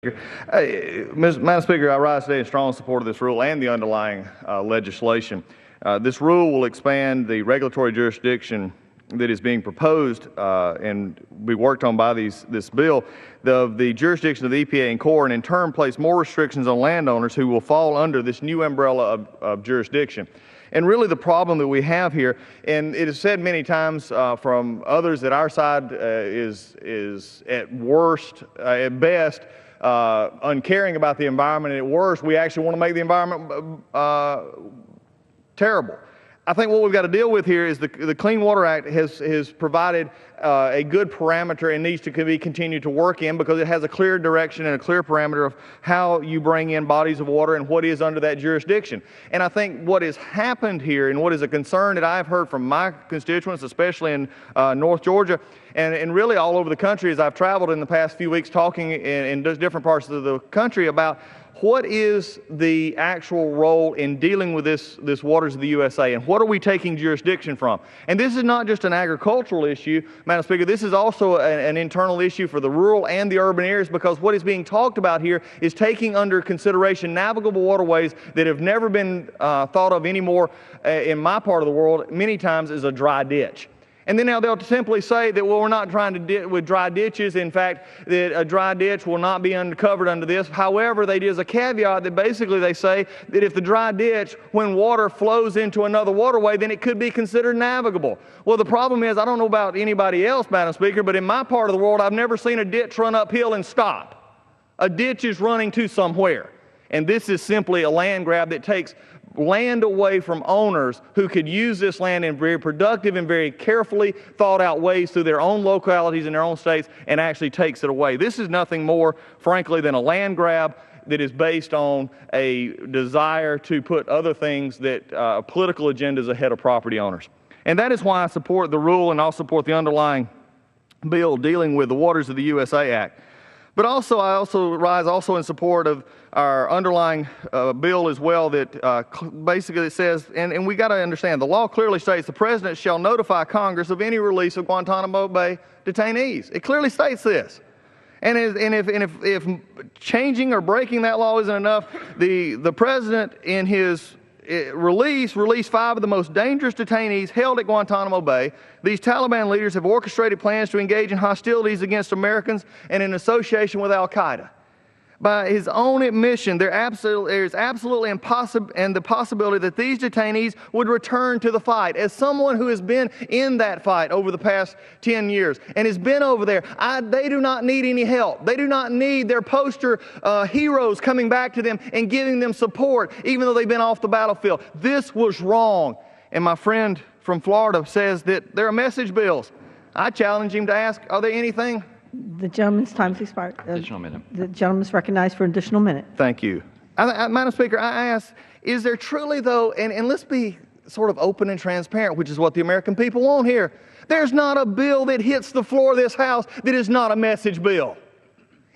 Madam Speaker, I rise today in strong support of this rule and the underlying legislation. This rule will expand the regulatory jurisdiction that is being proposed and be worked on by this bill, the jurisdiction of the EPA and Corps, and in turn place more restrictions on landowners who will fall under this new umbrella of jurisdiction. And really the problem that we have here, and it is said many times from others that our side is at worst, at best, uncaring about the environment, and at worst, we actually want to make the environment terrible. I think what we've got to deal with here is the Clean Water Act has provided a good parameter and needs to be continued to work in, because it has a clear direction and a clear parameter of how you bring in bodies of water and what is under that jurisdiction. And I think what has happened here, and what is a concern that I've heard from my constituents, especially in North Georgia, and really all over the country as I've traveled in the past few weeks talking in different parts of the country about what is the actual role in dealing with this waters of the USA, and what are we taking jurisdiction from? And this is not just an agricultural issue, Madam Speaker, this is also an internal issue for the rural and the urban areas, because what is being talked about here is taking under consideration navigable waterways that have never been thought of anymore in my part of the world many times as a dry ditch. And then now they'll simply say that, well, we're not trying to deal with dry ditches. In fact, that a dry ditch will not be covered under this. However, there's a caveat that basically they say that if the dry ditch, when water flows into another waterway, then it could be considered navigable. Well, the problem is, I don't know about anybody else, Madam Speaker, but in my part of the world, I've never seen a ditch run uphill and stop. A ditch is running to somewhere. And this is simply a land grab that takes land away from owners who could use this land in very productive and very carefully thought out ways through their own localities and their own states, and actually takes it away. This is nothing more, frankly, than a land grab that is based on a desire to put other things, that political agendas ahead of property owners. And that is why I support the rule, and I'll support the underlying bill dealing with the Waters of the USA Act. But also, I rise in support of our underlying bill as well, that basically it says, and we got to understand, the law clearly states the President shall notify Congress of any release of Guantanamo Bay detainees. It clearly states this. And if changing or breaking that law isn't enough, the President in his released 5 of the most dangerous detainees held at Guantanamo Bay. These Taliban leaders have orchestrated plans to engage in hostilities against Americans and in association with Al-Qaeda. By his own admission, there is absolutely the possibility that these detainees would return to the fight. As someone who has been in that fight over the past 10 years and has been over there, they do not need any help. They do not need their poster heroes coming back to them and giving them support, even though they've been off the battlefield. This was wrong. And my friend from Florida says that there are message bills. I challenge him to ask, are there anything? The gentleman's time has expired. Additional minute. The gentleman is recognized for an additional minute. Thank you. Madam Speaker, I ask, is there truly, though, and let's be sort of open and transparent, which is what the American people want here. There's not a bill that hits the floor of this House that is not a message bill.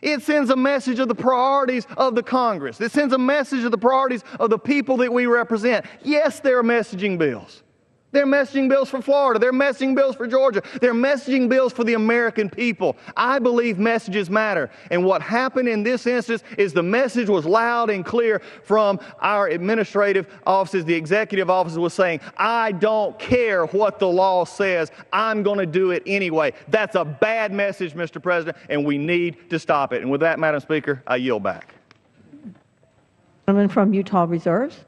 It sends a message of the priorities of the Congress. It sends a message of the priorities of the people that we represent. Yes, there are messaging bills. There are messaging bills for Florida. There are messaging bills for Georgia. There are messaging bills for the American people. I believe messages matter. And what happened in this instance is the message was loud and clear from our administrative offices. The executive office was saying, I don't care what the law says. I'm going to do it anyway. That's a bad message, Mr. President, and we need to stop it. And with that, Madam Speaker, I yield back. Gentleman from Utah reserves.